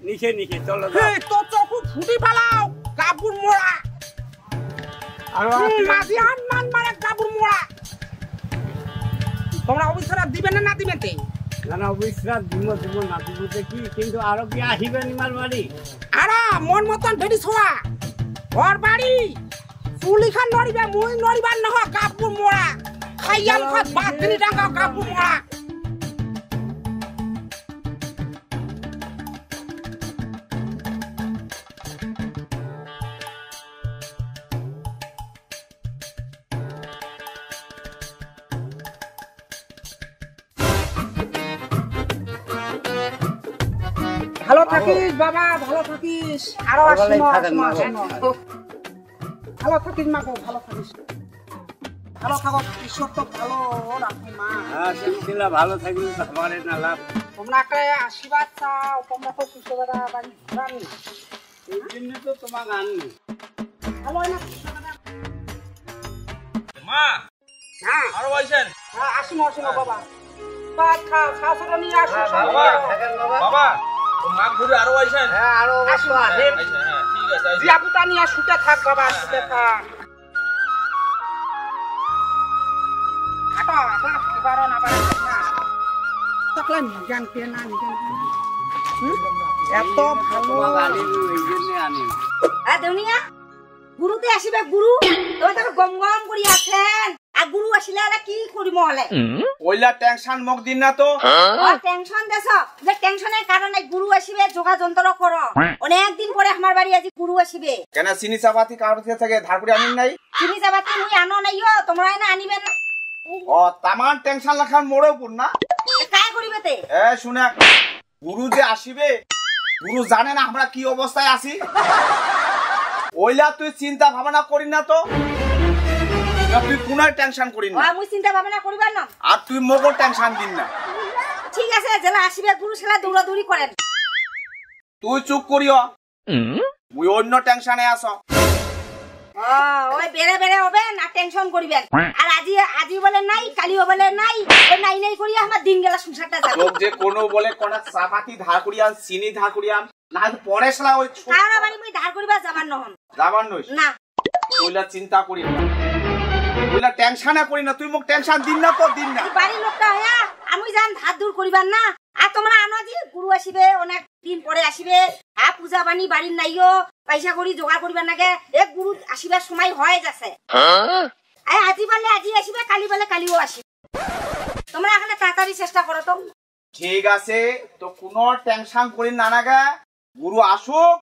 নিচে নিচে চলো এই তো চকু ফুটি পালাও কাপুর মোড়া আর মাঝি আনমান মারে কাপুর মোড়া তোমরা অফিসার দিবেন না দিবেন তে না অবিশ্বাস দিব না দিব কি কিন্তু আরো কি আসিবে নিমার বাড়ি আরা মন মতন ভেড়ি ছোয়া ওর বাড়ি চুলি খান নড়িবে মুই নড়িবার নহ কাপুর মোড়া খাইয়াম খাত বাতনি ডাঙ্গা কাপুর মোড়া ভালো থাকিস বাবা ভালো থাকিস আরো আসিস ভালো থাকিস মা ভালো থাকিস ভালো থাকো ঈশ্বর তো ভালো রাখি মা হ্যাঁ সেটা ভালো থাকলে আমারে না লাভ তোমরা একটা আশীর্বাদ চাও তোমরা তো সুস্থতা বাড়ি ঘুরানি এই জন্য তো তোমাকে আননি ভালো হয় না মা হ্যাঁ আরো বলছেন আসুন বাবা ভাত খাও শাশুড়ি নিয়ে আসো বাবা বাবা মাঘ ঘুরে আরো বলছেন হ্যাঁ আরো আসুন হ্যাঁ ঠিক আছে জিয়া পুতা নিয়ে শুতে থাক বাবা শুতে থাক আটো কি পারো না পারো না তকলা নিগান কে না নিগান এত ভালো আনি এই জন্য আনি দুনিয়া গুরুতে আসিবে গুরু তুমি তো গম গম করি আছেন আর গুরু আসিলে আর কি করিম হলে ওইলা টেনশন মক দিন না তো টেনশন দেছ যে টেনশনের কারণে গুরু আসিবে যোগা যন্ত্র করো অনেক দিন পরে আমার বাড়ি আজি গুরু আসিবে কেন চিনি চাপাতি কারোর থেকে ধার করে আনিন নাই চিনি যাবাতে মুই আনো নাইও তোমরা না আনিবে না ও তামান টেনশন লাখান মোড়ে উপর না কাই করিবে তে এ শুনে গুরু যে আসিবে গুরু জানে না আমরা কি অবস্থায় আছি ওইলা তুই চিন্তা ভাবনা করি না তো তুই কোনার টেনশন করি না মুই চিন্তা ভাবনা করিবার না আর তুই মগর টেনশন দিন না ঠিক আছে জেলা আসিবে গুরু সেলা দৌড়াদৌড়ি করেন তুই চুপ করিও মুই অন্য টেনশনে আছো ওই বেড়ে বেড়ে হবে না টেনশন করিবেন আর আজি বলে নাই কালিও বলে নাই ওই নাই নাই করিয়া আমার দিন গেলা সংসারটা যাবে লোক যে কোনো বলে কোনা চাপাতি ধার করিয়ান চিনি ধার করিয়ান না পরে শালা ওই কারো বাড়ি মুই ধার করিবা যাবার নহন যাবার নইস না ওইলা চিন্তা করি না ওইলা টেনশনে করি না তুই মোক টেনশন দিন না তো দিন না বাড়ির লোকটা হইয়া আমি যান ধার দূর করিবার না আর তোমরা আনো জি গুরু আসিবে অনেক দিন পরে আসিবে হ্যাঁ পূজা বাণী বাড়ির নাইও পয়সা করি জোগাড় করিবার নাগে এ গুরু আসিবার সময় হয়ে যাচ্ছে আজি বলে আজি আসিবে কালি বলে কালিও আসিবে তোমরা এখানে তাড়াতাড়ি চেষ্টা করো তো ঠিক আছে তো কোনো টেনশন করি না নাগে গুরু আসুক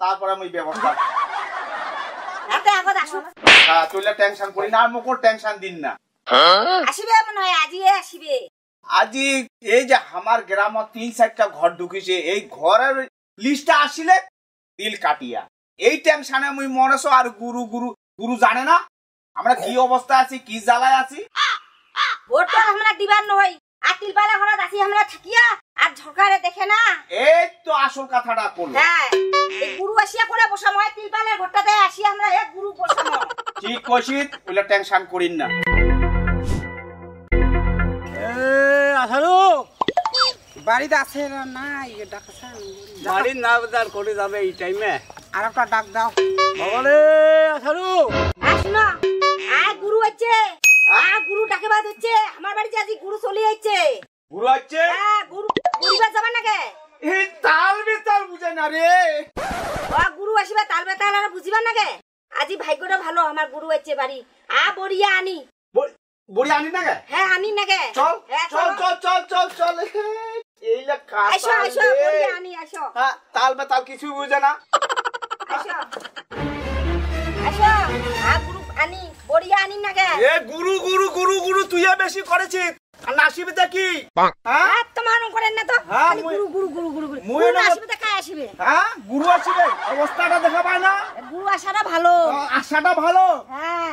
তারপরে আমি ব্যবস্থা রাতে আগত আসো হ্যাঁ তুইলা টেনশন করি না আর মোক টেনশন দিন না আসিবে মনে হয় আজি আসিবে আজি এই যে আমার গ্রামত 3-4টা ঘর ঢুকিছে এই ঘরের লিস্টটা আসিলে দিল কাটিয়া এই টেনশনে মুই মনেছো আর গুরু গুরু গুরু জানে না আমরা কি অবস্থা আছি কি জ্বালায় আছি ভোটটা আমরা দিবার নয় আর তিলপালা ঘরে আসি আমরা থাকিয়া আর ঝরকারে দেখে না এই তো আসল কথাটা করলো হ্যাঁ এই গুরু আসিয়া করে বসাময় তিলপালা ঘরটাতে আসি আমরা এক গুরু বসাময় ঠিক কইছিস ওইলা টেনশন করিন না আসারু বাড়িতে আছে না নাই ডাকছেন বাড়ির না বাজার করে যাবে এই টাইমে আর একটা ডাক দাও বাবারে আসারু আসনা আর গুরু আছে আর গুরু ডাকে বাদ হচ্ছে আমার বাড়িতে আজি গুরু চলে যাচ্ছে গুরু আছে হ্যাঁ গুরু গুরুবা যাবা নাকি এই তাল বেতাল বুঝে না রে গুরু আসিবা তাল বেতাল আর বুঝিবা নাকি আজি ভাগ্যটা ভালো আমার গুরু আছে বাড়ি আ বড়িয়া আনি বড়ি আনি না গে হ্যাঁ আনি নাকি চল চল চল চল চল চল এইলা আসো কাটা আসো বড়িয়া আনি আসো হ্যাঁ তাল বেতাল কিছু বুঝে না আসো আসো আ গুরু আনি বড়িয়া আনি নাকি এ গুরু গুরু গুরু গুরু তুইয়া বেশি করেছিস আর নাসিবে কি হ্যাঁ আর তোমার করেন না তো হ্যাঁ, খালি গুরু গুরু গুরু গুরু গুরু মুই গুরু না- আসবে তো কাই আসবে হ্যাঁ গুরু আসিবে অবস্থাটা দেখা পায় না গুরু আসাটা ভালো আশাটা ভালো হ্যাঁ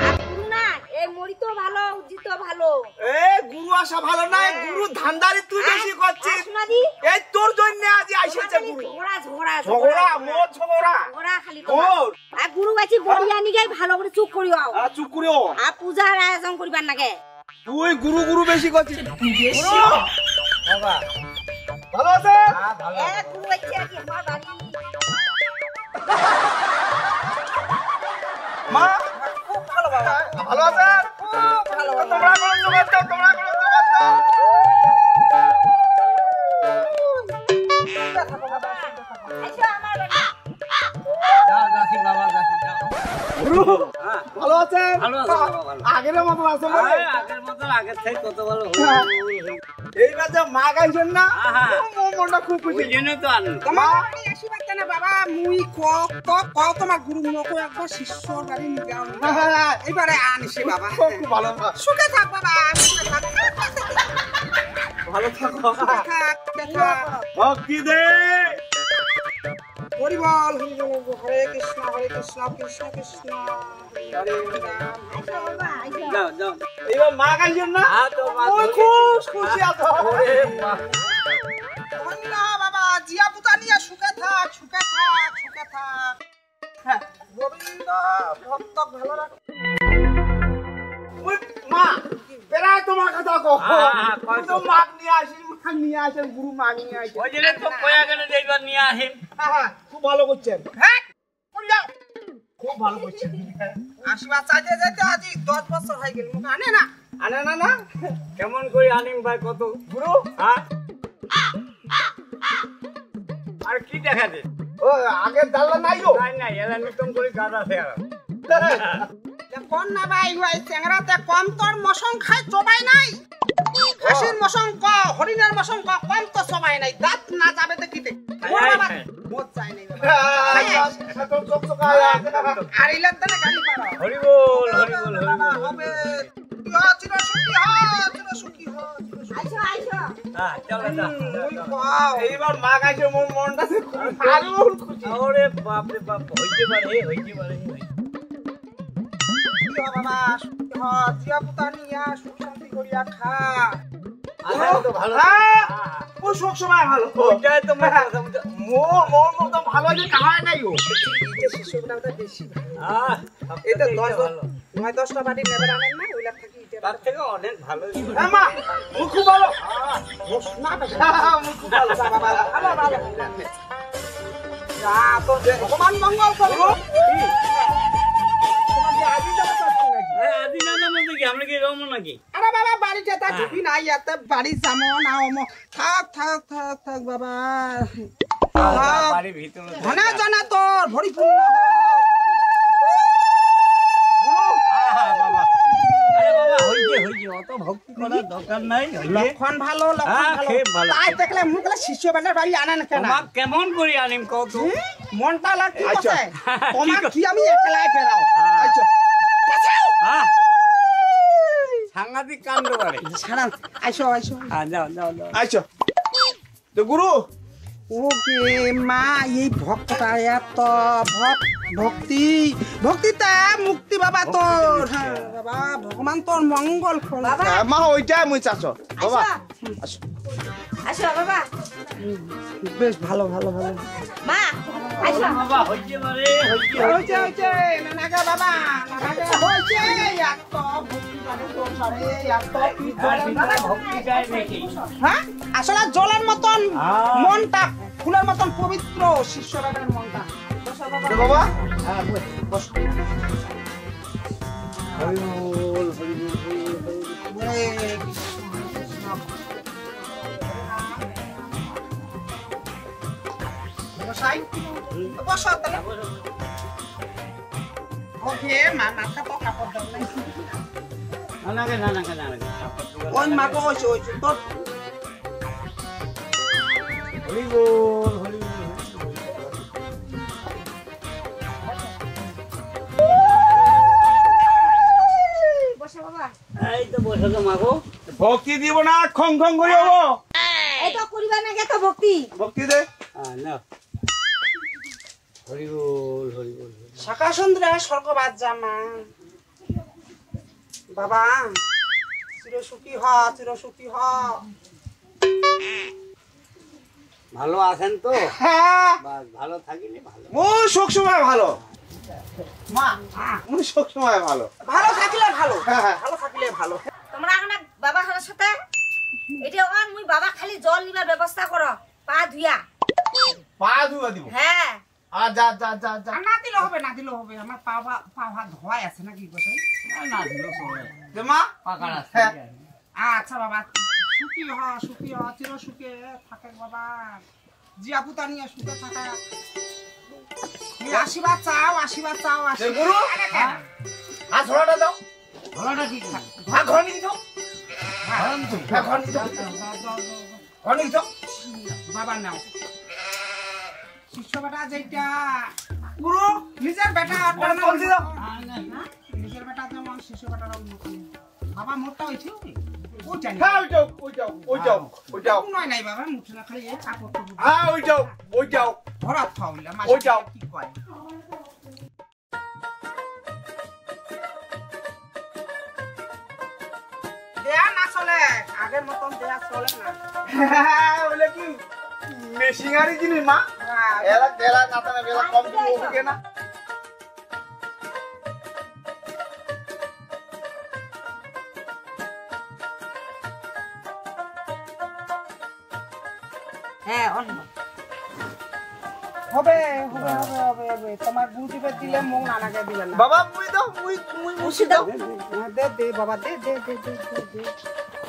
আর গুরু না এই মরি তো ভালো উজিত ভালো এ গুরু আসা ভালো না গুরু ধান্দারি তুই বেশি করছিস শোনাদি এই তোর জন্য আজ আইসেছে গুরু ঝগড়া ঝগড়া ঝগড়া মোর ঝগড়া ঝগড়া খালি তোমার মোর আর গুরু আছি বড়ি আনি গাই ভালো করে চুপ করিও চুপ করিও আর পূজার আয়োজন করিবার নাগে তুই গুরু গুরু বেশি করছিস বাবা ভালো আছেন? গুরু আইছে আজকে আমার বাড়ি। মা খুব ভালো বাবা, ভালো আছেন? খুব ভালো। তোমরা কোনো জোগাড় দাও, তোমরা কোনো জোগাড় দাও। আইছো আমার বাড়ি। যাও যাচ্ছি বাবা, যাচ্ছি যাও। গুরু ভালো আছেন? ভালো আছি বাবা, ভালো। আগের মতো আছে বলে আগের মতন আগের থেকে কত ভালো এইবার যে মা গাইছেন না মনটা খুব খুশি। ওই জন্য তো আনন্দ। তোমার বাড়ি আসিবা কেন বাবা? মুই কও তোমার গুরু মুখো একবার শিষ্যর বাড়ি নিয়ে যাও। এবারে আনিসে বাবা। খুব ভালো সুখে থাক বাবা, সুখে থাক। ভালো থাকো। সুখে থাক, সুখে থাক। ভক্তি দে হরি বল, হরি বল, হরে কৃষ্ণ কৃষ্ণ কৃষ্ণ হরে রাম। আইছো বাবা, আইছো। যাও যাও। এইবার মা গাইছেন না হ্যাঁ তো মা ওই ধরে- খুব খুশি আছো। ওরে মা। ধন্য বাবা, জিয়া পুতা নিয়ে সুখে থাক, সুখে থাক, সুখে থাক। হ্যাঁ, গোবিন্দ ভক্ত ভালো রাখ। ওই মা বেড়ায় তোমার কথা কো হ্যাঁ, কয় তো। তো মাগ নিয়ে আসেন, মাগ নিয়ে আসেন, গুরু মাগ নিয়ে আসেন। ওই জন্য তো কয়া গেলে যে এইবার নিয়ে আসেন। হ্যাঁ, খুব ভালো করছেন। হ্যাঁ, কই যাও? খুব ভালো করছেন। আশীর্বাদ চাইতে যেতে আজি 10 বছর হয়ে গেল, মুখ আনে না। আনে না না কেমন করে আনিম ভাই কত? গুরু হ্যাঁ? আর কি দেখাতে? ও আগের দাল্লা নাই গো। নাই নাই, এরা নতুন করে গাদা আছে আর। কোন না ভাই ভাই চেংরাতে কম তোর মশং খাই চবাই নাই। খাসির মশং ক, হরিণের মশং ক, কম তো সবাই নাই। দাঁত না যাবে দেখিতে। ও বাবা, মোট চাই নাই বাবা। তোর চকচকায় আর ইলার দানে গালি পারো। হরি বল, হরি বল, হরি বাবা বল। হবে। চির সুখী হ, চির সুখী হ, চির সুখী হ। আইছো আইছো। হ্যাঁ, চলো যাও, যাও, ওই যাও। পাও। এইবার মা গাইছে মোর মনটা আরো খুশি। ওরে বাপ রে বাপ, হইতে পারে, হইতে পারে। সুখী হ বাবা, সুখী হ। জিয়া পুতা নিয়া সুখ শান্তি করিয়া খা। আচ্ছা, তো ভালো। হ্যাঁ, হ্যাঁ, ও সব সময় ভালো। ওইটাই তো মোর কথা বলতে। মোর মতো ভালো যে কাহায় নাই ও। এই শিশুগুলা তো বেশি ভালো। আহ, এটা সবথেকে 10 ভালো। 9-10টা বাড়ি নেবে আনেন না, ওইলা থাকি এটা। তার থেকে অনেক ভালো। হ্যাঁ মা, মুখ খুব ভালো। না বেশি। হ্যাঁ, মুখ খুব ভালো। বাবা ভালো ভালো। যা তো ভগবান মঙ্গল করো। তোমার যে আজি যাবে চাচ্ছি নাকি? হ্যাঁ, আদি না জানো দেখি, আমরা কি রমো নাকি? আরে বাবা বাড়িতে তা ঢুকি নাই, এত বাড়ি যাবো না ওমো। থাক থাক থাক থাক বাবা। থাক। বাড়ির ভিতরে তো- ধনা জনা তোর ভরিপূর্ণ হোক। আহা, বাবা। আরে বাবা, হইছে, হইছে, অত ভক্তি করার দরকার নাই, হইছে। লক্ষণ ভালো, লক্ষণ হ্যাঁ, ভালো। খুব ভালো। তাই দেখলে মুখলে শিষ্য বেলার বাড়ি আনেন কেন? তোমাক কেমন করে আনিম কও তো? মনটা লাগছে আচ্ছা। তোমার কি আমি একলাই ফেরাও। হ্যাঁ। আচ্ছা হ্যাঁ? সাংঘাতিক কাণ্ড করে। ছাড়ান, আইসো আইসো। হ্যাঁ, যাও, যাও, যাও। আচ্ছা তো গুরু ওকে মা, এই ভক্তটা এত ভক্তিতে মুক্তি বাবা তোর। হ্যাঁ বাবা, ভগবান তোর মঙ্গল করো। বাবা মা ওইটাই মুই চাচ্ছ বাবা আইছো। আইছো বাবা। বেশ ভালো ভালো ভালো। মা আইছো। বাবা, হইতে পারে, হইতে, হয়েছে হইতে। হয়েছে নানাগা বাবা, নানাগা হয়েছে। এত ভক্তি বাড়ে তোর সারে, এত পিঠ আর ধরে। ভিতরে ভক্তি চাই নাকি? হ্যাঁ আসলে জলের মতন হ্যাঁ। মনটা, ফুলের মতন পবিত্র শিষ্য বাবার মনটা। বসো বাবা। বাবা হ্যাঁ, বস। হরি বল, হরি বল, হরি বল, হরি বল। হরে কৃষ্ণ, হরে কৃষ্ণ। বসাই? বসো তাহলে। ওকে মা, মাথা তো কাপড় দাও নাই। নানাকে, নানাকে, নানাকে। ওই মাগো হয়েছে হয়েছে তোর। হরি বল, হরি বল, হরি বল। বসো বাবা। এই তো বসে তো মাগো। ভক্তি দিব না খং খং করি হবো এই তো করিবা না কে তো ভক্তি। ভক্তি দে হ্যাঁ, নাও। হরি বল, হরি বল, হরি বল। শাখা সুন্দরে স্বর্গবাদ জামা বাবা, চির সুখী হ, চির সুখী হ। ভালো আছেন তো? হ্যাঁ বাস, ভালো থাকিলে ভালো। ও সব সময় ভালো মা মুই সব সময় ভালো ভালো থাকলে ভালো, হ্যাঁ, হ্যাঁ। ভালো থাকলে ভালো। তোমরা এখন বাবা ঘরের সাথে এটা অন মুই বাবা খালি জল নিবার ব্যবস্থা করো পা ধুইয়া পা ধুয়া দিব হ্যাঁ যা যা যা যা না দিলে হবে না দিলে হবে আমার পা হাত ধোয়াই আছে নাকি গোসাই না দিলো সবাই দে মা পাকা রাস্তা হ্যাঁ। আচ্ছা বাবা সুখী হ চির সুখে থাকে বাবা জিয়া পুতা নিয়ে সুখে থাকা তুমি আশীর্বাদ চাও দে গুরু আ ঝোলাটা দাও ঘোড়াটা কি ঘর নিয়ে দাও ঘর নিয়ে দাও ঘর নিয়ে দাও বাবা নাও শিষ্য বেটা যেটা গুরু নিজের বেটা বলছি দাও নিজের বেটা যেমন শিষ্য বেটার বাবা মোটটা হয়েছে ওই জানি হ্যাঁ ওই যাও নয় নাই বাবা মুঠে না খালি এই কাপড় হ্যাঁ ওই যাও ধরাত খাওয়াইলে ওই যাও। কি কয় দেয়া না চলে আগের মতন দেয়া চলে না বলে কি মেশিনারি জিনিস মা এলা তেলা নাতানা বেলা কম দিন ওকে না হ্যাঁ অন হবে তোমার গুরু টিপে দিলে মুখ না লাগে দিবেন না বাবা মুই দাও মুই মুছি দাও দে বাবা দে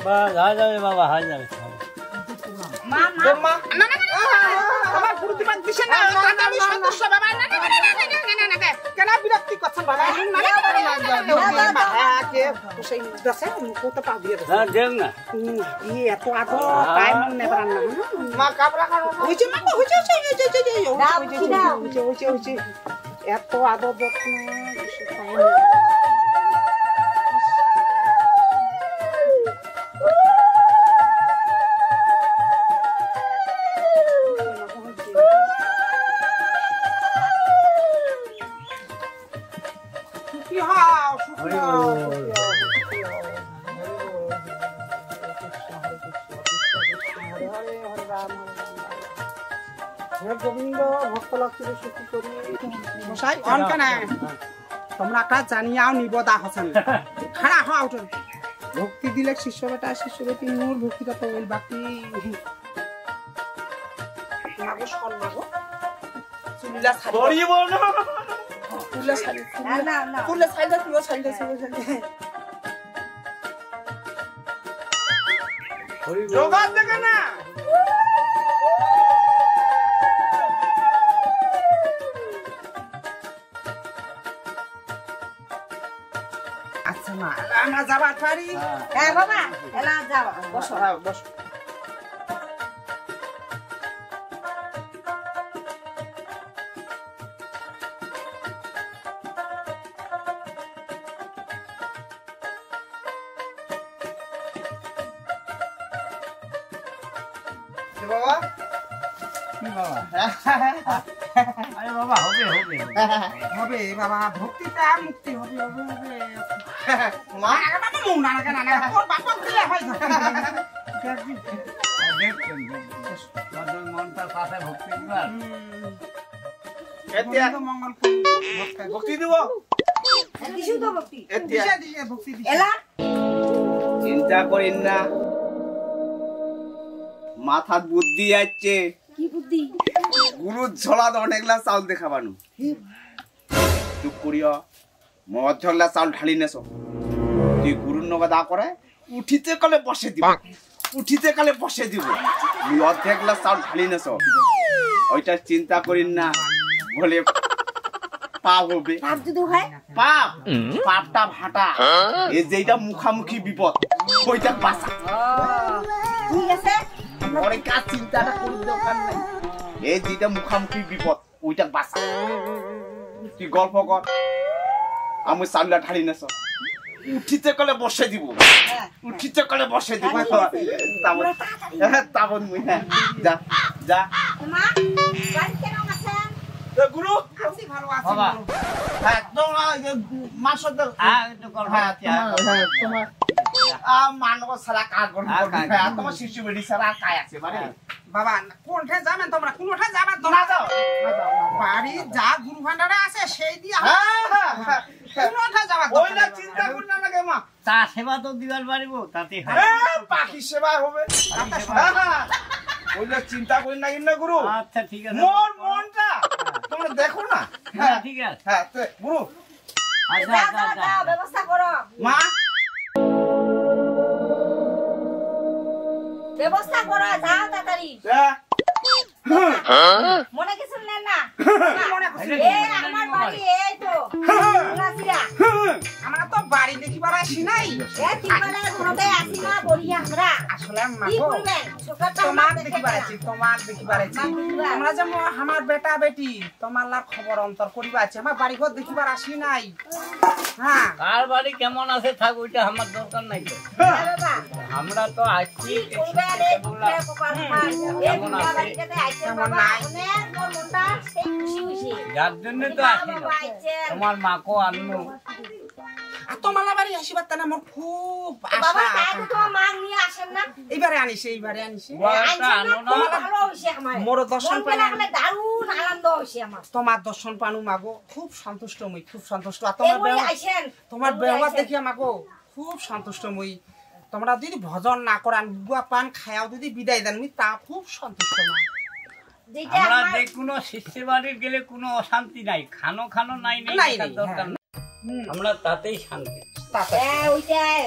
বা হয়ে যাবে বাবা হয়ে যাবে মা মা দে মা না আমার গুরু টিপে দিছে না আমি সদস্য বাবা না কেন বিরক্তি করছেন বাবা কে সেই দছে কোটা পা দিয়ে হ্যাঁ দেখ না ই এত আদর টাইম নেবার না মা কাপড়া খানো হইছে মা হইছে এত আদর যত্ন সুখী হও সুখী হও গোবিন্দ ভক্ত লক্ষ্মী সুখী করি মশাই অনকে না তোমরা একটা জানিয়াও নিবদা হসেন খাড়া হওয়া উঠুন ভক্তি দিলে শিষ্য বেটি মোর ভক্তিটা তো ওই বাকি মাগো সল মাগো চুলিলা ছাড়ি ধরিব না চুলিলা ছাড়ি না না চুলিলা ছাড়ি দাও তুইও ছাড়ি দাও জোগাড় দেখে না আচ্ছা মা আমরা যাবার পারি হ্যাঁ বাবা এলা যাও বসো বস বাবা কি বাবা আরে বাবা হবে হবে বাবা ভক্তিটা মুক্তি হবে মা বাবা মুখ না না তোর বাবা দিলে হয় দেখছেন তোর মনটা সাথে ভক্তি দিবার এতিয়া মঙ্গল ভক্তি দিব দিশু তো ভক্তি এতিয়া দিশে ভক্তি এলা চিন্তা করিন না মাথার বুদ্ধি যাচ্ছে কি বুদ্ধি গুরুর ঝোলা তো অনেকলা চাউল দেখাবানু চুপ করিয়া মদ ঝোলা চাউল ঢালি নেছো তুই গুরুর নগা দা করে উঠিতে কালে বসে দিব তুই অর্ধেক গ্লাস চাউল ঢালি নেছো ওইটা চিন্তা করিন না বলে পাপ হবে পাপ যদি হয় পাপটা ভাটা এই যেটা মুখামুখি বিপদ ওইটা বাঁচা ঠিক আছে পরে কাজ চিন্তাটা করার দরকার নাই এই যেটা মুখামুখি বিপদ ওইটা বাঁচা তুই গল্প কর আমি চাউলা ঢালি নেছ উঠিতে কলে বসে দিব তাবন মুই হ্যাঁ যা যা মা বাড়ি কেন আছেন গুরু আছি ভালো আছি বাবা হ্যাঁ তোমার মাসর একটু কল হ্যাঁ তোমার মানব সারা কাজ করবে তোমার শিশু বেড়ি সারা কাজ আছে মানে বাবা কোনঠে যাবেন তোমরা কোনঠে যাবেন না তোমরা যাও বাড়ি যা গুরু ভান্ডারে আছে সেই দিয়া কোনঠে যাবা ওইটা চিন্তা করি না লাগে মা তা সেবা তো দিবার পারিব তাতে হয়। পাখি সেবা হবে। পাখি সেবা। হ্যাঁ, ওইটা চিন্তা করি না কিন্তু গুরু। আচ্ছা ঠিক আছে। মোর মনটা তোমরা দেখো না। হ্যাঁ ঠিক আছে। হ্যাঁ তো গুরু আচ্ছা যাও, আচ্ছা যাও, আচ্ছা। যাও, ব্যবস্থা করো মা ব্যবস্থা করো যাও তাড়াতাড়ি মনে কিছু নেন না মনে করছি এই আমার বাড়ি এই তো নাসিরা আমরা তো বাড়ি দেখিবার আসি নাই। এ তিনবেলা ঘরতে আসি না বলি আমরা আসলে মা কি গো, করবেন ছোটটা তোমার আমার দেখিবার আছি, তোমার দেখিবার আছি। দেখিবার। আমরা যে আমার বেটা বেটি তোমার লার খবর অন্তর করিবা আছে, আমার বাড়ি ঘর দেখিবার আসি নাই। হ্যাঁ কার বাড়ি কেমন আছে থাক ওইটা আমার দরকার নাই তো। বাবা আমরা তো আসছি কি করবেন এই দুঃখে কপাল আমার এই দুনিয়া বাড়িতে আইছে বাবা অনেক মোর মনটা সেই খুশি হইছে যার জন্য তো আসি না। বাবা আইছে তোমার মাকেও আনলো। আর তোমার বাড়ি আসিবার তা আমার খুব বাবা আশা। তাই তো তোমার মা নিয়ে আসেন না এইবারে আনিছে, এইবারে আনিছে। বড়টা আনো না। ভালো হইছে আমার মোর দর্শন মন পাইলাম। পেলে দারুণ আনন্দ হইছে আমার তোমার দর্শন পানু মাগো, খুব সন্তুষ্ট মই, খুব সন্তুষ্ট। আর তোমার এমনি ব্যবহার, আইছেন তোমার ব্যবহার দেখি আমাগো খুব সন্তুষ্ট মই। তোমরা যদি ভজন না করান বুয়া পান খায়াও যদি বিদায় দেন আমি তা খুব সন্তুষ্ট মা। যেটা আমরা আমার যে কোনো শিষ্যের বাড়ির গেলে কোনো অশান্তি নাই, খানো খানো নাই নাই, নাই নাই, দরকার হ্যাঁ। নাই। আমরা তাতেই শান্তি। তাতে ওইটাই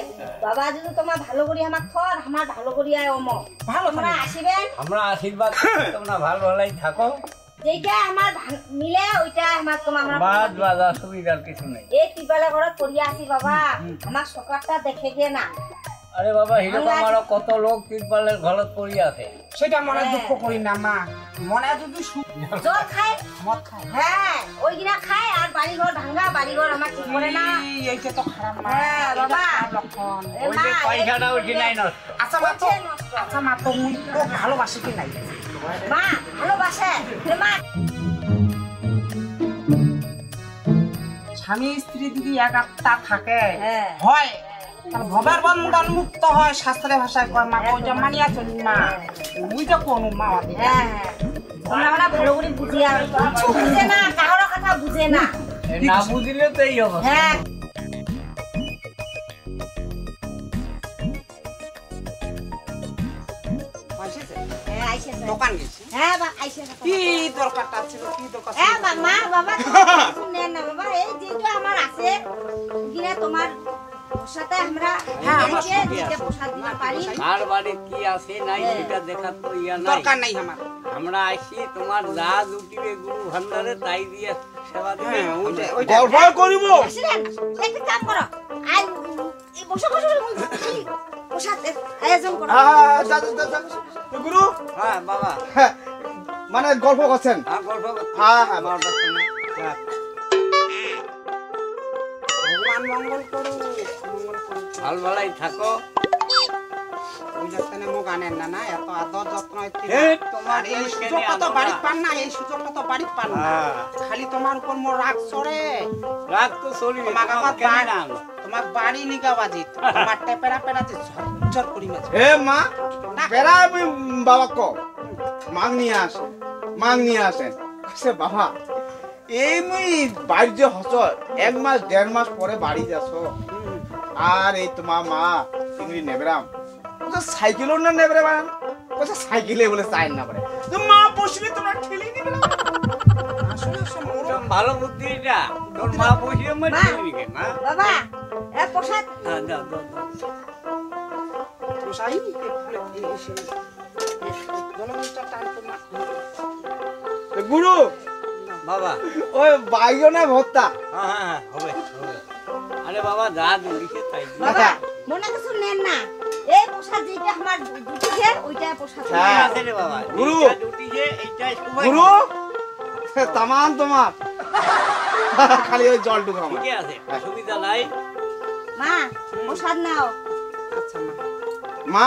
বাবা যদি তোমার ভালো করি আমার থর আমার ভালো করি আয় অম ভালো তোমরা থাকবে। আসিবেন আমরা আশীর্বাদ করি, তোমরা ভালো ভালোই থাকো। যেটা আমার মিলে ওইটা আমার তোমার বাদ বাদ অসুবিধার কিছু নেই। এই তিনবেলা ঘরত করিয়া আসি বাবা আমার সকালটা দেখে গে না আরে বাবা হিরকম আরো কত লোক তিরপালের ঘরত পড়ি আছে। সেটা মনে দুঃখ করি না মা, মনে যদি সুখ জল খায় মদ খায়। হ্যাঁ ওই কিনা খায় আর বাড়ি ঘর ভাঙ্গা বাড়ি ঘর আমার ঠিক করে না এইটা তো খারাপ মা, হ্যাঁ, এইটা বাবা। খারাপ লক্ষণ। এ ওই মা, যে পয়সাটা এই উঠি নাই নষ্ট। আচ্ছা মা তো, হচ্ছে নষ্ট। আচ্ছা মা তো মুই তো ভালোবাসি কি নাই? মা ভালোবাসে এ মা স্বামী স্ত্রী যদি এক আত্মা থাকে হ্যাঁ। হয় তাহলে ভবের বন্ধন মুক্ত হয়, শাস্ত্রের ভাষায় কয় মা, ওইটা মানিয়া চলি মা। মুই তো কোনো মা আদি হ্যাঁ তোমরা ওরা ভালো করে বুঝিয়া কিছু বুঝে না কারোর কথা বুঝে না এ না বুঝলে তো এই অবস্থা। হ্যাঁ হ্যাঁ আইসেছে দোকান গেছি, হ্যাঁ বা আইসেছে কি দরকারটা ছিল, কি দরকার ছিল? হ্যাঁ মা বাবা কিছু নেন না বাবা এই যেটা আমার আছে কিনা তোমার সাথে আমরা হ্যাঁ, আমরা দেখে সুখী যেটা আছি। প্রসাদ দিতে পারি কার বাড়ি কি আছে নাই সেটা দেখার তো ইয়া নাই। দরকার নাই আমার। আমরা আসি তোমার যা দুটিবে গুরু ভান্ডারে তাই দিয়ে সেবা দিবে। হ্যাঁ, ওইটা ওইটা গল্প করিব। আসলেন একটা কাম করো আই এই বসে বসে প্রসাদ আয়োজন করো গুরু হ্যাঁ বাবা হ্যাঁ, মানে গল্প করছেন। হ্যাঁ গল্প করতে। হ্যাঁ হ্যাঁ বারোটার সময়। হ্যাঁ। ভগবান মঙ্গল করুক, মঙ্গল করুক। ভালো ভালোই থাকো। ওই যাত্রানে মুখ আনেন না, না এত আদর যত্ন হইতে না। এই তোমার আর এই জন্য সুযোগটা কেনে তো আনো বাড়ি না। পান না, এই সুযোগটা তো বাড়ি পান না। হ্যাঁ। খালি তোমার উপর মোর রাগ চড়ে। রাগ তো চলিবে, তোমাকে তোমার আমার কেনে বাড়ি- না আনো? তোমার বাড়ি নিগা বাজি, তোমার টেপেরা পেরাতে ঝরঝর করি মাছ। এ মা বেড়া আমি বাবা ক মাং নিয়ে আসেন, মাং নিয়ে আসেন। সে বাবা এই মুই বাড়ি যে হস 1 মাস 1.5 মাস পরে বাড়ি যাস, আর এই তোমার মা চিংড়ি নেবেরাম সাইকেলও না নেবরে বাড়ান, সাইকেলে বলে চাই না পারে তো মা বসলে তোমরা ঠেলে নিবে। আসলে সে মোর একদম ভালো বুদ্ধি এটা। তোর মা বসিয়ে মার মা। দিবি কেন, হ্যাঁ? বাবা এ প্রসাদ হ্যাঁ, দাও, দাও, দাও। পোষাই এসে জলমিষ্টার টান তোমার গুরু বাবা ওই বাইগনে ভর্তা। হ্যাঁ হ্যাঁ হ্যাঁ, হবে হবে। আরে বাবা যা দিলিছে তাই দিবি। বাবা মনে কিছু নেন না এই প্রসাদ যেটা আমার দুটিছে ওইটা প্রসাদ হ্যাঁ। ঠিক আছে রে বাবা। গুরু। এইটা দুটিছে, এইটাই সবাই গুরু তামান তোমার খালি ওই জল ঢুকা আমার। ঠিকই আছে, অসুবিধা নাই। মা প্রসাদ নাও আচ্ছা মা। মা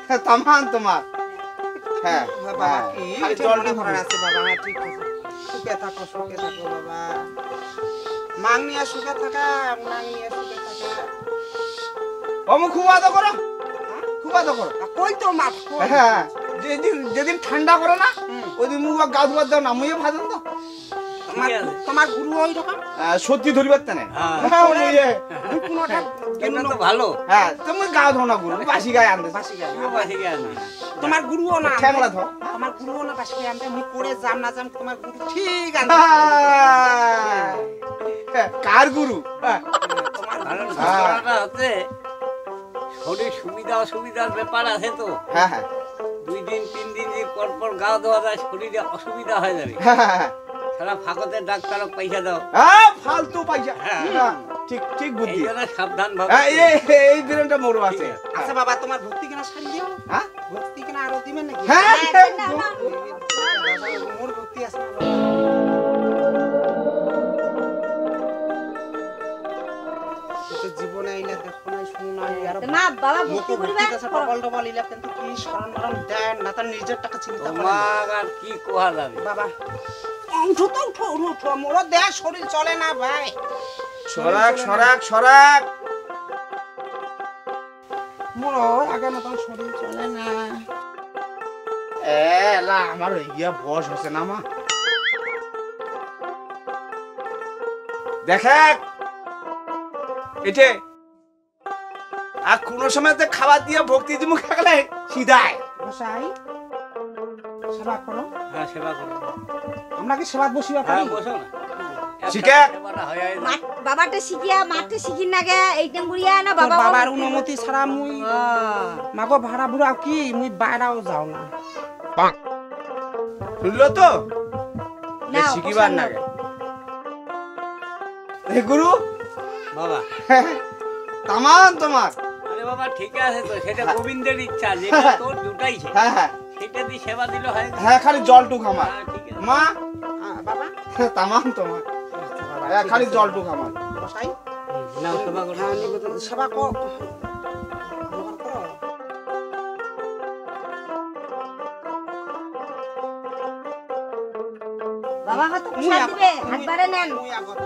হ্যাঁ তামান তোমার। হ্যাঁ বাবা হ্যাঁ, কি খালি জল জল মনে ঢুকা। করার আছে বাবা, হ্যাঁ ঠিক আছে। সুখে থাকো বাবা। মাং নিয়ে সুখে থাকা, মাং নিয়ে সুখে থাকা। অমু খুব আদর করো, খুব আদর করো। কই তো মা কই? হ্যাঁ যেদিন যেদিন ঠান্ডা করে না হুম। ওই দিন মুখ গা ধোয়ার দাও না, মুয়ে ভাজুন তো। তোমার গুরু ওই রকম সত্যি ধরিবার তানে হ্যাঁ। হ্যাঁ ওই যে ওই কোনটা এটা তো ভালো হ্যাঁ তুমি গাও ধো না গুরু বাসি গায়ে আনতে বাসি গায় কেউ বাসি গে আনবি তোমার গুরুও না ঠ্যাংলা ধো তোমার গুরুও না বাসি গায় আনতে মুই পড়ে যাম না যাম তোমার গুরু ঠিক আছে কার গুরু হ্যাঁ। তোমার কারণ হ্যাঁ। ঘটনাটা হচ্ছে শরীর সুবিধা অসুবিধার ব্যাপার আছে তো হ্যাঁ হ্যাঁ 2 দিন 3 দিন যে পর পর গাও দেওয়া যায় শরীরে অসুবিধা হয়ে যাবে হ্যাঁ সারা ফাঁকতে ডাক্তারক পয়সা দাও হ্যাঁ ফালতু পয়সা হ্যাঁ। হ্যাঁ, ঠিক ঠিক এই বুদ্ধি জন্য সাবধান হ্যাঁ ভাবে এই দিনটা মোর আছে আচ্ছা বাবা তোমার ভক্তি কিনা শাড়ি দিও হ্যাঁ ভক্তি কিনা আরো দিবেন নাকি হ্যাঁ মোর ভক্তি আছে না বাবা জীবনে আইলা দেখো নাই শুনো নাই আর মা বাবা মুখ ভক্তি ভক্তি করিবা আছে ডবল ডবল ইলা কিন্তু কি শরণ মরণ দেন না তার নিজের টাকা চিন্তা করে তোমার আর কি কোয়া যাবে বাবা উঠো তো উঠো উঠো মোর দেহ শরীর চলে না ভাই সরাক সরাক সরাক মোর আগে মতন শরীর চলে না এলা আমার ইয়া বস হচ্ছে না মা দেখে এটে আর কোন সময় তো খাবার দিয়ে ভক্তি দিমু খাগলে সিধাই বসাই সেবা করো হ্যাঁ সেবা করো আমরা কি সেবা বসিবা হ্যাঁ পারি বসো না শিখে। সেবাটা হয়ে যায়। বাবাটা শিখিয়া মাঠে শিখিন নাগে এইটাম গুড়িয়া না তোর বাবা বাবার অনুমতি ছাড়া মুই মাগো ভাড়া বুড়া কি মুই বাইরাও যাও না শুনলো তো না শিখিবার নাগে এ গুরু বাবা তামান তোমার আরে বাবা ঠিক আছে তো সেটা গোবিন্দের ইচ্ছা যেটা তোর দুটাইছে হ্যাঁ হ্যাঁ সেটা দিয়ে সেবা দিলে হয় হ্যাঁ খালি জলটুক আমার হ্যাঁ, ঠিক আছে মা বাবা তামান তোমার হ্যাঁ খালি জলটুক আমার বসাই নাও সেবা করো হ্যাঁ নিবেদন সেবা কর বাবা হয়তো প্রসাদ দিবে একবারে নেন মুই আগত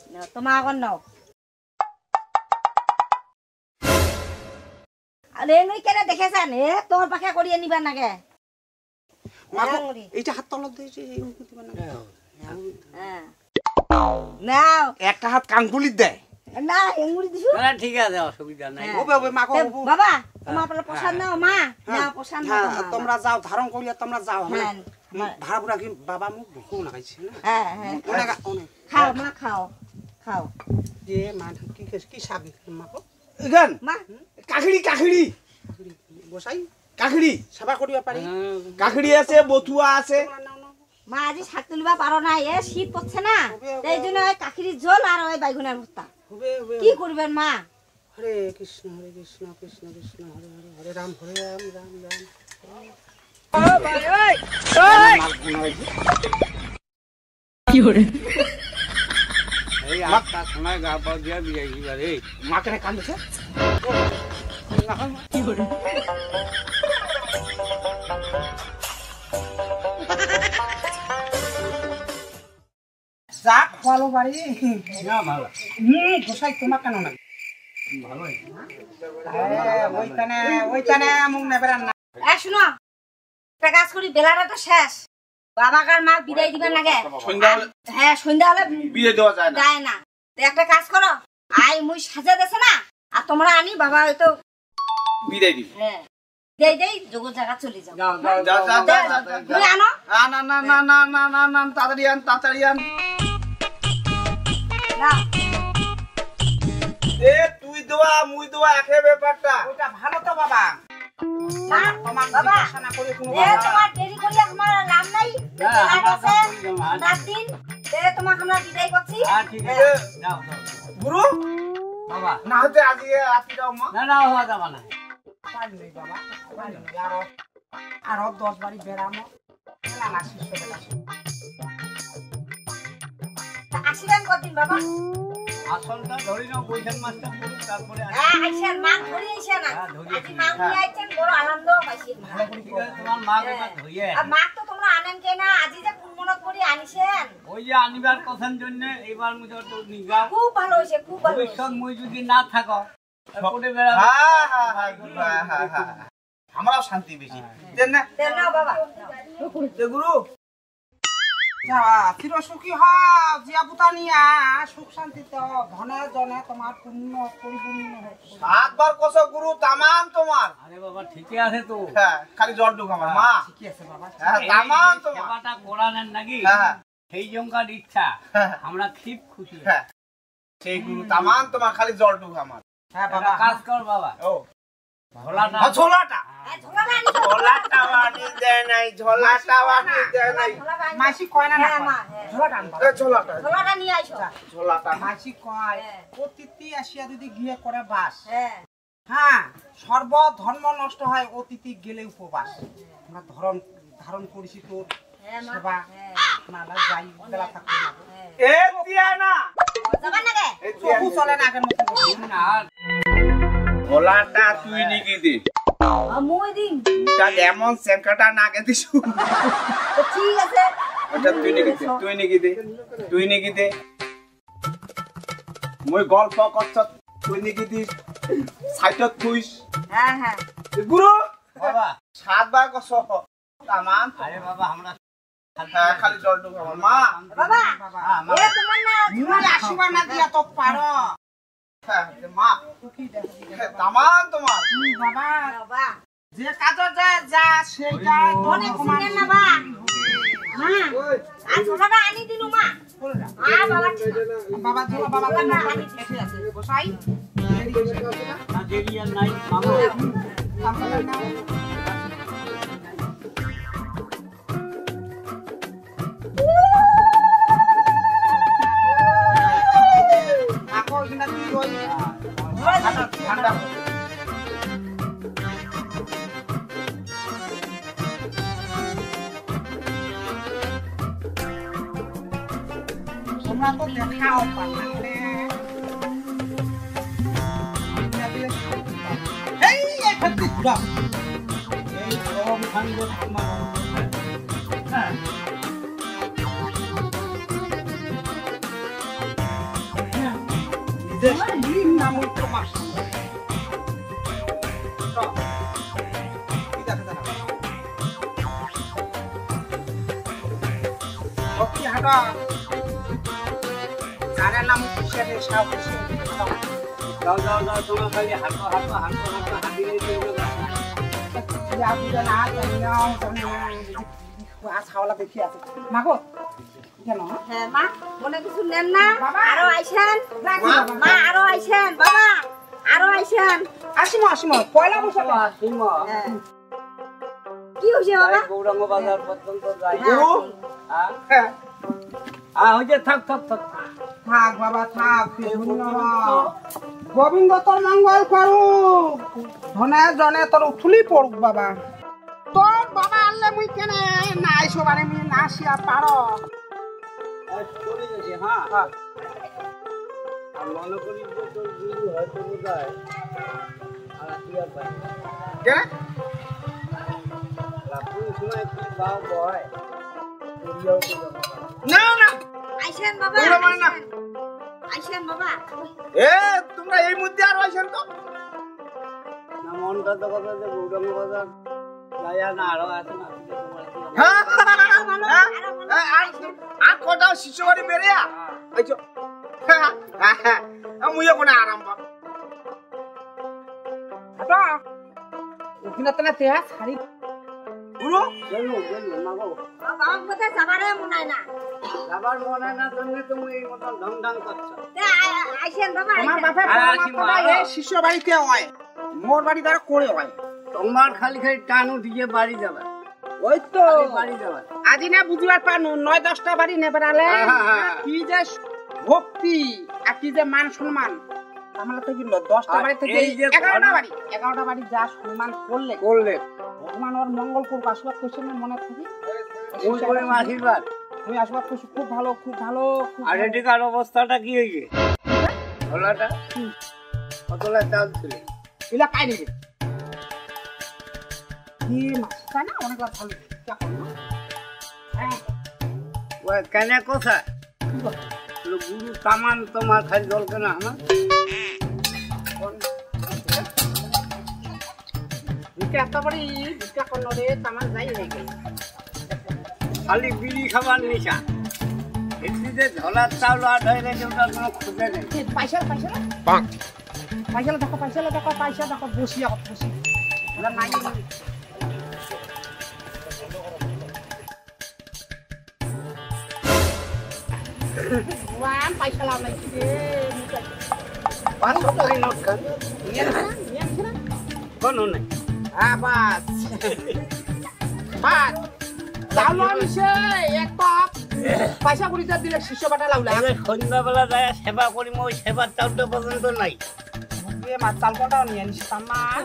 নাও, তোমার আগর নাও আরে এঙ্গুড়ি কেন দেখেছেন এ তোর পাখা করিয়ে নিবা নাগে মাগো এঙ্গুড়ি এইটা হাত তলত দিয়েছে হ্যাঁ নাও একটা হাত কানকুলির দেয় না এঙ্গুড়ি দিছু না ঠিক আছে অসুবিধা নাই হ্যাঁ। ওবে ওবে মাগো তে বাবা তোমার আপনার প্রসাদ নাও মা নাও প্রসাদ নাও হ্যাঁ তোমরা যাও ধারণ করিয়া তোমরা যাও হ্যাঁ ভাড়া বুড়া কি বাবা মুখ ভুকু না খাইছে না হ্যাঁ হ্যাঁ অনেক অনেক খাও মা খাও খাও যে মান কি কি শাক মাগো এখান মা কাকড়ি কাকড়ি বসাই কাকড়ি সেবা করিবা পারি কাকড়ি আছে বতুয়া আছে মা আজি শাক তুলিবা পারো না এ শীত পড়ছে না এই জন্য ওই কাকিরির ঝোল আর ওই বাইগুনের ভর্তা হবে হবে কি করবেন মা হরে কৃষ্ণ কৃষ্ণ কৃষ্ণ হরে হরে হরে রাম রাম রাম এই আটটা সময় গা পাও দিয়া বিয়াইছি বারে মা কেন কান্দছে যা খোয়ালো বাড়ি না ভালো গোসাই তোমার কেন না ভালো ওইখানে মুখ নেবে না এ শুনো একটা কাজ করি বেলাটা তো শেষ বাবা কার মা বিদায় দিবেন লাগে সন্ধ্যা হলে হ্যাঁ সন্ধ্যা হলে বিয়ে দেওয়া যায় না যায় না তো একটা কাজ করো আই মুই সাজা দেছে না আর তোমরা আনি বাবা হয়তো বিদায় দিবি হ্যাঁ দেই দেই যোগের জায়গা চলে যাও যাও যাও যা যা যা যা, যা, তুমি যা। আনো না না না না না না না না তাড়াতাড়ি আন তাড়াতাড়ি আন না এ তুই দোয়া মুই দোয়া একে ব্যাপারটা ওইটা ভালো তো বাবা না তোমার বাবা জিজ্ঞাসা করে কোনো এ তোমার দেরি করিয়া আমার নাম নাই না, বেলা আমরা গেছে, তো করি না, আজ। রাত দিন এ তোমাকে আমরা বিদায় করছি হ্যাঁ ঠিক আছে যাও যাও গুরু বাবা না হতে আজকে রাত্রিটাও মা না না হওয়া যাবে না পারি নেই বাবা পারি নেই আরো 10 বাড়ি বেড়ামো না না শিষ্য বেলা আসিবেন কদিন বাবা আসলটা ধরি নাও বৈশাখ মাসটা পড়ুক তারপরে আসি। হ্যাঁ আইসেন মা ধরে আইসে না হ্যাঁ, ধরে আজ মা নিয়ে আইছেন বড় আনন্দ পাইছি ঠিক আছে তোমার মা এবার ধরিয়ে আর মা তো তোমরা আনেন কেনা আজি যে কোন মনত করে আনিছেন ওই যে আনিবার কথার জন্য এবার মুই তো নিগাও খুব ভালো হইছে খুব ভালো হইছে ভবিষ্যৎ মুই যদি না থাকো করে বেড়াবে। হ্যাঁ হ্যাঁ হ্যাঁ গুরু, হ্যাঁ হ্যাঁ হ্যাঁ আমরাও শান্তি বেশি দেন না দেন নাও বাবা এ গুরু যা চির সুখী হও জিয়া পুতানিয়া সুখ শান্তিতে ধনে জনে তোমার পূর্ণ পরিপূর্ণ হোক। 7 বার কসো গুরু তামাম তোমার আরে বাবা ঠিকই আছে তো। হ্যাঁ খালি জল ঢুক আমার মা ঠিকই আছে বাবা। হ্যাঁ এই তামাম যে তোমার সেবাটা করালেন নাকি হ্যাঁ সেই জঙ্কার ইচ্ছা হ্যাঁ আমরা খুব খুশি। হ্যাঁ সেই গুরু তামাম তোমার খালি জল ঢুক আমার হ্যাঁ একটা বাবা কাজ কর বাবা, ও ঝোলাটা ঝোলাটা ঝোলাটা আনি তো। ঝোলাটা বানি দেয় নাই ঝোলাটা বানি দেয় নাই ঝোলাটা আনি। মাসি কয় না হ্যাঁ মা হ্যাঁ। ঝোলাটা আনবা এ ঝোলাটা ঝোলাটা নিয়ে আইসো ঝোলাটা মাসি কয় হ্যাঁ। অতিথি আসিয়া যদি গিয়ে করে বাস হ্যাঁ হ্যাঁ সর্ব ধর্ম নষ্ট হয় অতিথি গেলে উপবাস আমরা ধারণ করেছি তোর হ্যাঁ মা সেবা হ্যাঁ নালা যাই বেলা থাকতে না হ্যাঁ এ দিয়া না যাবেন না কে এ দিয়া চকু চলে না আগের মতো না ঝোলাটা তুই নিকি দে মই দিন তা এমন সেঙ্কাটা নাকে দিছু তো ঠিক আছে ওটা তুই নিকি দে তুই নিকি দে মই গল্প করছ তুই নিকি দিস সাইটত তুইস হ্যাঁ হ্যাঁ গুরু বাবা। 7 বার কস তামান আরে বাবা আমরা হ্যাঁ খালি জল ঢুক আমার মা বাবা হ্যাঁ, মা। এ তোমার না মুই আসিবা না দিয়া তো পারো হ্যাঁ মা সুখী দেখো হ্যাঁ, তামান তোমার বাবা বাবা যে কাজ যা সেইটা মনে শুনেন না বা মা আর ঝোলাটা আনি দিলু মা বাবা বাবা ঝোলা বাবা কেন এসে আছে বসাই না দেরি আর নাই মামা। আপনারা নাও আকো ইনা তুই ওই ঠান্ডা ঠান্ডা তোমরা তো দেখাও পারলে এই এখানে ঘুরা এই গরম ঠান্ডা তোমার হ্যাঁ নিজের ডিম নাম তোমার ওকে হাঁটা জানে নাম কিসের সাপ যাও যাও যাও তোমার খালি হাঁটো হাঁটো হাঁটো হাঁটো হাঁটি নিয়ে আপনি না জানিও ছাওলা দেখি আছে মাগো কেন হ্যাঁ মা মনে কিছু নেন না বাবা। আরো আইছেন মা আরো আইছেন বাবা আরো আইছেন আসিমো পয়লা বৈশাখ সীমা হ্যাঁ। কি হইছে বাবা গৌরাঙ্গ বাজার পর্যন্ত যাই হ্যাঁ, হ্যাঁ হইছে থাক থাক থাক থাক বাবা থাক গোবিন্দ তোর মঙ্গল করুক ধনে জনে তোর উঠুলি পড়ুক বাবা তোর বাবা আনলে মুই কেনে না আইসো বারে মুই না আসিয়া পারো চলে গেছে হ্যাঁ আর মনে করি যে তোর গুরু হয়তো বোধ হয় আর কি আর পাই কেন রাপুর সময় কি ভাব হয় করিয়াও তো যাবো না না আইছেন বাবা ওরা মানে না। আইছেন বাবা এ তোমরা এই মধ্যে আর আইছেন তো না মনটা তো কথা যে গৌরাঙ্গ বাজার যাইয়া না আরো আছে না তোমার কি হবে? হ্যাঁ ভালো, হ্যাঁ? আরো ভালো। হ্যাঁ, আর কটা শিশু বাড়ি বেরিয়া আইছো মুইও কোনে আরাম পাব হাঁটা ওখানে তো না তে শাড়ি গুরু গেলু মাগো বাবা মতে যাবারে মনে হয় না যাবার মনে হয় না জন্য তুমি এই মতন ঢং ঢং করছো তে আইছেন বাবা আমার আইছেন। বাপে এই শিষ্য বাড়িতে হয় মোর বাড়ি দ্বারা করে হয় তোমার খালি খালি টানু দিয়ে বাড়ি যাবে ওই তো খালি বাড়ি যাবে আজি না বুঝবার পানু 9-10টা বাড়ি নেবে আলে হ্যাঁ। কি যে ভক্তি আর কি যে মান সম্মান আমরা তো 10টা আর বাড়ি থেকে এই যে 11টা বাড়ি যা সম্মান করলে করলে ভগবান ওর মঙ্গল করুক আশীর্বাদ করছেন না মনে থাকি ওই করে আশীর্বাদ তুমি আশীর্বাদ করছো খুব ভালো খুব ভালো খুব আর ভালো। এদিকার অবস্থাটা কি হয়েছে ভোলাটা কতলা চাল ছিল ইলা কাই দিবে কি মাছটা না অনেক ভালো কি করব হ্যাঁ ওই কেন কোথায় কি করব গুরু সামান তোমার খালি জল কেন আমার ভিক্ষা এত বড়ি ভিক্ষা করলো রে আমার যাই হয়ে গেল খালি বিড়ি খাবার নেশা এটিতে ঝোলার চাউল আর হয়ে গেছে ওটা কোনো খুঁজে নেই পয়সা পয়সা পয়সা দেখো পয়সা দেখো বসি ওরা নাই পয়সা লাভ নাই কোনো নাই বাস চাউল আনিছে একটা পয়সা করি দিলে শিষ্য বাটা লাউলা সন্ধ্যাবেলা যায় সেবা করিম ওই সেবার চাউলটা পর্যন্ত নাই মা চালকটাও নিয়ে আনিস আমার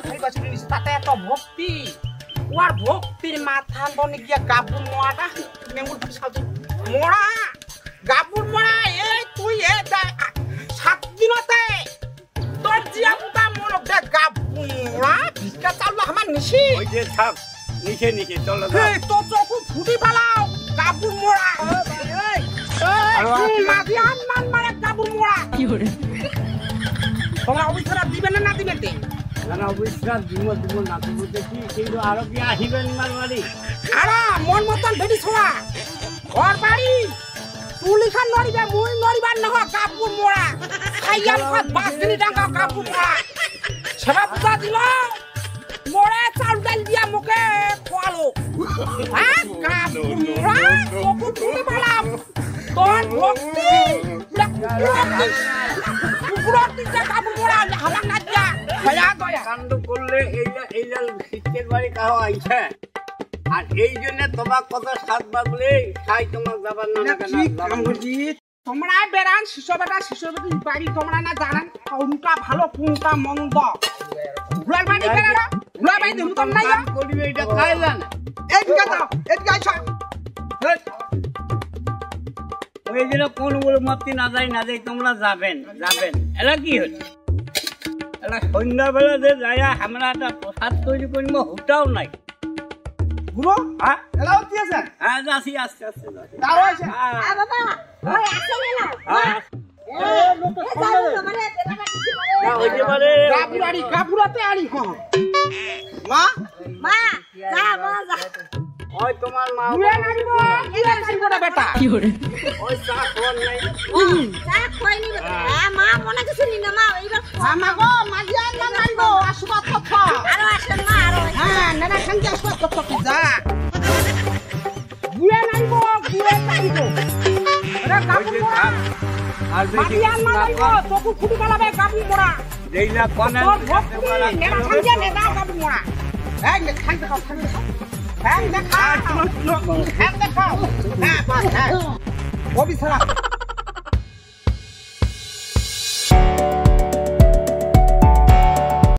তাতে এত ভক্তি ওর ভক্তির মাথা বনে গিয়া গাবুর মোড়াটা মেঙ্গুর মোড়া গাবুর মোড়া এই তুই এ 7 দিনতে তোর জিয়া পুতা মনে দে গাবুর মোড়া ভিক্ষা চাউল আমার নিছি ওই যে থাক নিচে চলো তো চকু ফুটি পালাও গাবুর মোড়া মাঝি আনমান মারে গাবুর মোড়া কি করে তোমরা অবিচারা দিবেন না দিবেন দে না অবিশ্বাস দিব না দিব দেখি কিন্তু আরো কি আসিবেন মারমারি আরা মন মতন ভেড়ি ছোড়া ঘর বাড়ি তুলি খান নড়িবে মুই নড়িবার নহ গাবুর মোড়া খাইয়াল ভাত 5 দিন টাকা গাবুর মোড়া সেবা পূজা দিল মোড়ে চাল ডাল দিয়া মুখে খোয়ালো হ্যাঁ গাবুর মোড়া চকু ফুটি পালাম তোর ভক্তি কাণ্ড করলে এইটা শীতের বাড়ি কাহো আইছে আর এই জন্য তোমার কত সাত বাজলে খাই তোমার যাবার না তোমরা বেড়ান শিশুবেটা বাড়ি তোমরা না জানেন কোনটা ভালো কোনটা মন্দ ঘুরার বাড়ি বেড়ানো ঘুরার বাড়ি তুমি তোমরা করবে এটা খাইলেন এদিকে যাও এদিকে আইছো ওই জন্য কোন মাতি না যাই তোমরা যাবেন এলা কি হচ্ছে এলা সন্ধ্যাবেলা যে যায় আমরা একটা প্রসাদ তৈরি করবো ওটাও নাই গুরু হ্যাঁ এলাও কি আছেন হ্যাঁ যাচ্ছি আস্তে তাও আছে বাবা ওই আসে না হ্যাঁ কাপুরাতে আড়ি মা মা যা যা ওই তোমার মা বেটা ওই চা খাওয়ার নাই যা কইনি মা মনে কিছু নি না মা এইবার আমাগো মাজিয়া না মাইগো আসবা কথা আরো আসেন মা আরো হ্যাঁ নানা খাঙ্গে আসবা কথা যা গুয়ে নাইগো আরে কাপু মোড়া আর বেশি মাজিয়া না মাইগো চকু ফুটি গলাবে কাপু মোড়া দেইলা কোন তোর ভক্তি নেনা খাঙ্গে নেনা কাপু মোড়া এই নে খাঙ্গে খাও হ্যাঁ দেখা হ্যাঁ দেখা হ্যাঁ বাস হ্যাঁ ওবি ছাড়া